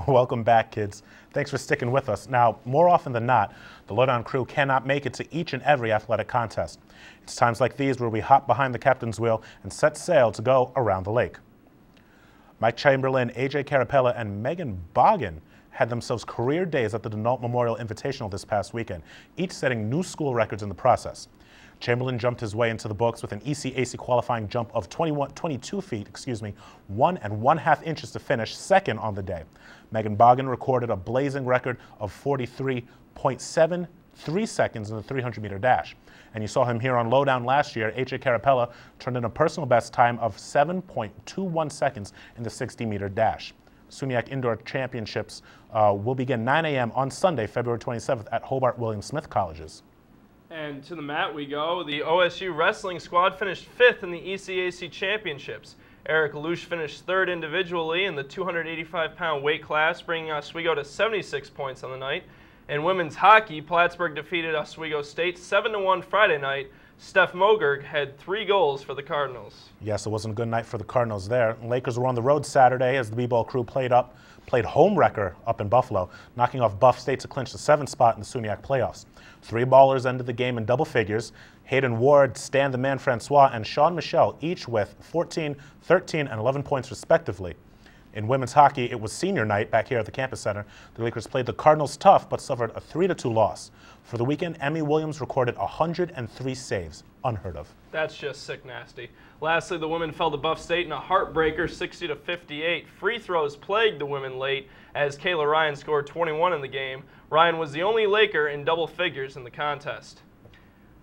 Welcome back, kids. Thanks for sticking with us. Now, more often than not, the Lowdown crew cannot make it to each and every athletic contest. It's times like these where we hop behind the captain's wheel and set sail to go around the lake. Mike Chamberlain, AJ Carapella, and Megan Boggin had themselves career days at the Denault Memorial Invitational this past weekend, each setting new school records in the process. Chamberlain jumped his way into the books with an ECAC qualifying jump of 22 feet, 1 1/2 inches to finish second on the day. Megan Boggin recorded a blazing record of 43.73 seconds in the 300-meter dash. And you saw him here on Lowdown last year. AJ Carapella turned in a personal best time of 7.21 seconds in the 60-meter dash. SUNYAC Indoor Championships will begin 9 a.m. on Sunday, February 27th at Hobart William Smith Colleges. And to the mat we go. The OSU wrestling squad finished 5th in the ECAC championships. Eric Lusch finished 3rd individually in the 285-pound weight class, bringing Oswego to 76 points on the night. In women's hockey, Plattsburgh defeated Oswego State 7-1 Friday night. Steph Mogerg had 3 goals for the Cardinals. Yes, it wasn't a good night for the Cardinals there. Lakers were on the road Saturday as the B-ball crew played home wrecker up in Buffalo, knocking off Buff State to clinch the 7th spot in the SUNYAC playoffs. 3 ballers ended the game in double figures. Hayden Ward, Stan the Man Francois, and Sean Michelle, each with 14, 13, and 11 points respectively. In women's hockey, it was senior night back here at the Campus Center. The Lakers played the Cardinals tough, but suffered a 3-2 loss. For the weekend, Emmy Williams recorded 103 saves, unheard of. That's just sick nasty. Lastly, the women fell to Buff State in a heartbreaker 60-58. Free throws plagued the women late as Kayla Ryan scored 21 in the game. Ryan was the only Laker in double figures in the contest.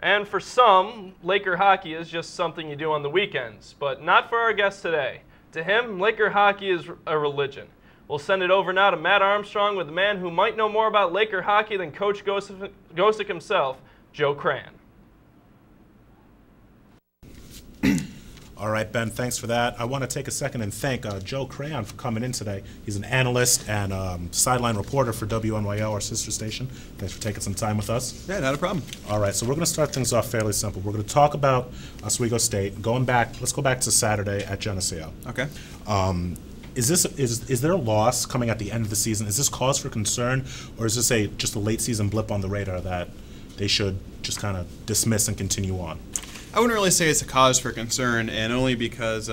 And for some, Laker hockey is just something you do on the weekends, but not for our guest today. To him, Laker hockey is a religion. We'll send it over now to Matt Armstrong with a man who might know more about Laker hockey than Coach Gosick himself, Joe Cran. All right, Ben, thanks for that. I want to take a second and thank Joe Crayon for coming in today. He's an analyst and sideline reporter for WNYO, our sister station. Thanks for taking some time with us. Yeah, not a problem. All right, so we're going to start things off fairly simple. We're going to talk about Oswego State. Let's go back to Saturday at Geneseo. Okay. Is there a loss coming at the end of the season? Is this cause for concern, or is this just a late season blip on the radar that they should just kind of dismiss and continue on? I wouldn't really say it's a cause for concern, and only because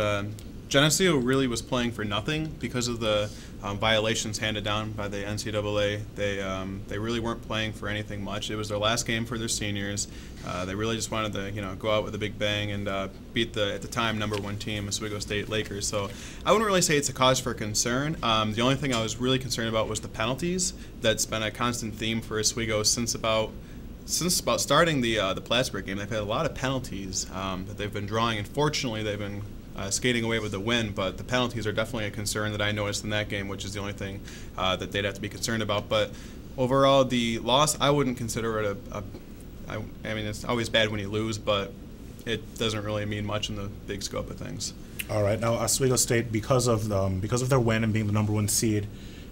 Geneseo really was playing for nothing because of the violations handed down by the NCAA. They really weren't playing for anything much. It was their last game for their seniors. They really just wanted to go out with a big bang and beat the at the time #1 team, Oswego State Lakers. So I wouldn't really say it's a cause for concern. The only thing I was really concerned about was the penalties. That's been a constant theme for Oswego since about starting the Plattsburgh game. They've had a lot of penalties that they've been drawing. Unfortunately, they've been skating away with the win, but the penalties are definitely a concern that I noticed in that game, which is the only thing that they'd have to be concerned about. But overall, the loss, I wouldn't consider it I mean, it's always bad when you lose, but it doesn't really mean much in the big scope of things. All right. Now, Oswego State, because of their win and being the #1 seed,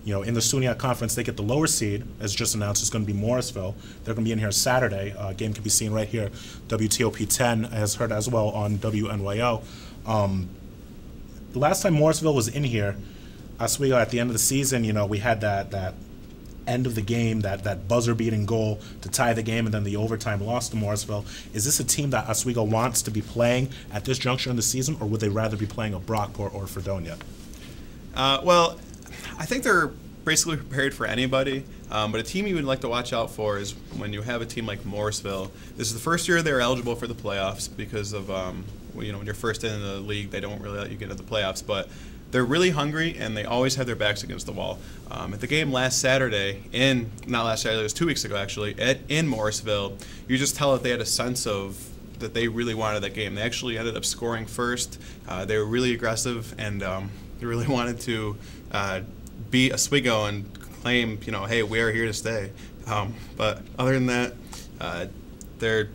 in the SUNYAC conference, they get the lower seed, as just announced. It's going to be Morrisville. They're going to be in here Saturday. Game can be seen right here. WTOP 10 has heard as well on WNYO. The last time Morrisville was in here, Oswego, at the end of the season, we had that end of the game, that buzzer-beating goal to tie the game, and then the overtime loss to Morrisville. Is this a team that Oswego wants to be playing at this juncture in the season, or would they rather be playing a Brockport or Fredonia? Well, I think they're basically prepared for anybody, but a team you would like to watch out for is when you have a team like Morrisville. This is the first year they're eligible for the playoffs because of when you're first in the league, they don't really let you get into the playoffs, but they're really hungry and they always have their backs against the wall. At the game last Saturday, not last Saturday, it was 2 weeks ago actually, in Morrisville, you just tell that they had a sense of that they really wanted that game. They actually ended up scoring first. They were really aggressive and they really wanted to beat Oswego and claim, hey, we are here to stay. But other than that, their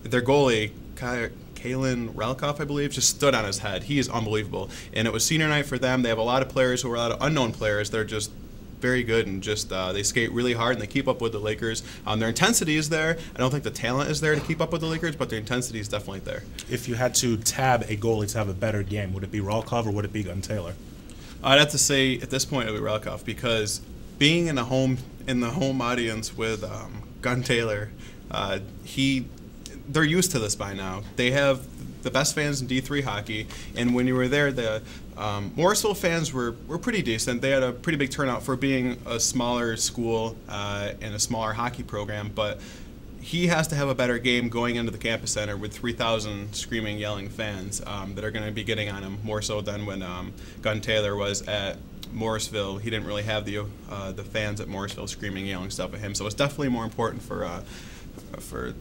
goalie, Kalen Relkoff, I believe, just stood on his head. He is unbelievable. And it was senior night for them. They have a lot of players who are a lot of unknown players. They're just very good and just they skate really hard and they keep up with the Lakers. Their intensity is there. I don't think the talent is there to keep up with the Lakers, but their intensity is definitely there. If you had to tab a goalie to have a better game, would it be Relkoff or would it be Gunn Taylor? I'd have to say at this point it would be Relkoff, because being in the home audience with Gun Taylor, they're used to this by now. They have the best fans in D3 hockey, and when you were there, the Morrisville fans were pretty decent. They had a pretty big turnout for being a smaller school and a smaller hockey program, but he has to have a better game going into the campus center with 3,000 screaming, yelling fans that are going to be getting on him more so than when Gun Taylor was at Morrisville. He didn't really have the fans at Morrisville screaming, yelling stuff at him. So it's definitely more important for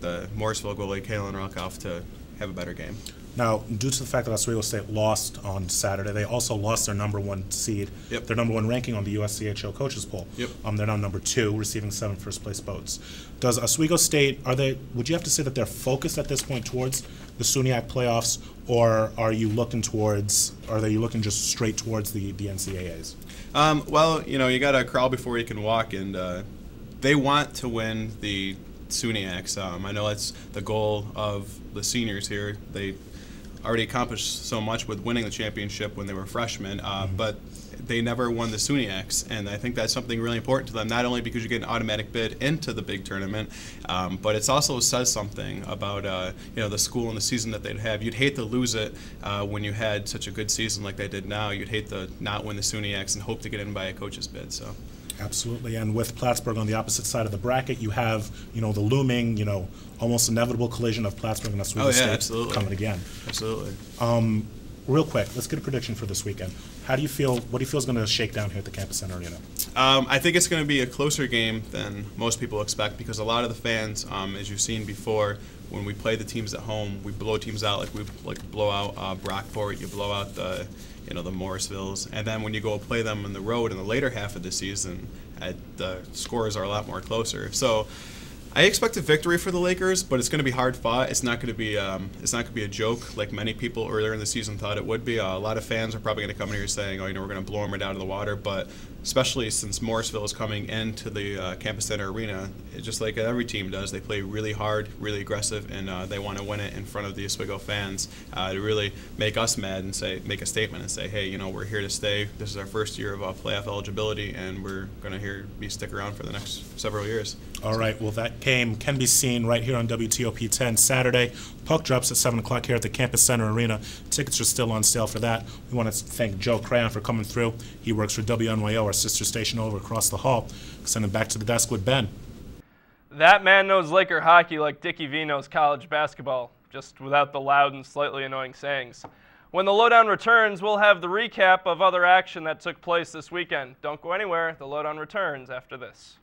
the Morrisville goalie, Kalen Relkoff, to have a better game. Now, due to the fact that Oswego State lost on Saturday, they also lost their #1 seed, Yep. their #1 ranking on the USCHO coaches poll. Yep. They're now #2, receiving 7 first-place votes. Does Oswego State, would you have to say that they're focused at this point towards the SUNYAC playoffs, or are you looking just straight towards the NCAAs? Well, you got to crawl before you can walk, and they want to win the SUNYACs. I know that's the goal of the seniors here. They already accomplished so much with winning the championship when they were freshmen, but they never won the SUNYACs, and I think that's something really important to them, not only because you get an automatic bid into the big tournament, but it also says something about the school and the season that they'd have. You'd hate to lose it when you had such a good season like they did now. You'd hate to not win the SUNYACs and hope to get in by a coach's bid. So. Absolutely, and with Plattsburgh on the opposite side of the bracket, you have the looming, almost inevitable collision of Plattsburgh and Oswego State absolutely. coming again. Absolutely. Real quick, let's get a prediction for this weekend. How do you feel? What do you feel is going to shake down here at the Campus Center Arena? I think it's going to be a closer game than most people expect, because a lot of the fans, as you've seen before, when we play the teams at home, we blow teams out like we blow out Brockport, you blow out the Morrisvilles, and then when you go play them on the road in the later half of the season, the scores are a lot more closer. So I expect a victory for the Lakers, but it's going to be hard fought. It's not going to be a joke like many people earlier in the season thought it would be. A lot of fans are probably going to come in here saying, we're going to blow them right out of the water. But especially since Morrisville is coming into the Campus Center Arena, just like every team does, they play really hard, really aggressive, and they want to win it in front of the Oswego fans to really make us mad and make a statement and say, hey, we're here to stay. This is our first year of playoff eligibility, and we're going to stick around for the next several years. All right. Well, that game can be seen right here on WTOP 10 Saturday. Puck drops at 7 o'clock here at the Campus Center Arena. Tickets are still on sale for that. We want to thank Joe Crayon for coming through. He works for WNYO, our sister station over across the hall. Send him back to the desk with Ben. That man knows Laker hockey like Dickie V knows college basketball, just without the loud and slightly annoying sayings. When the Lowdown returns, we'll have the recap of other action that took place this weekend. Don't go anywhere. The Lowdown returns after this.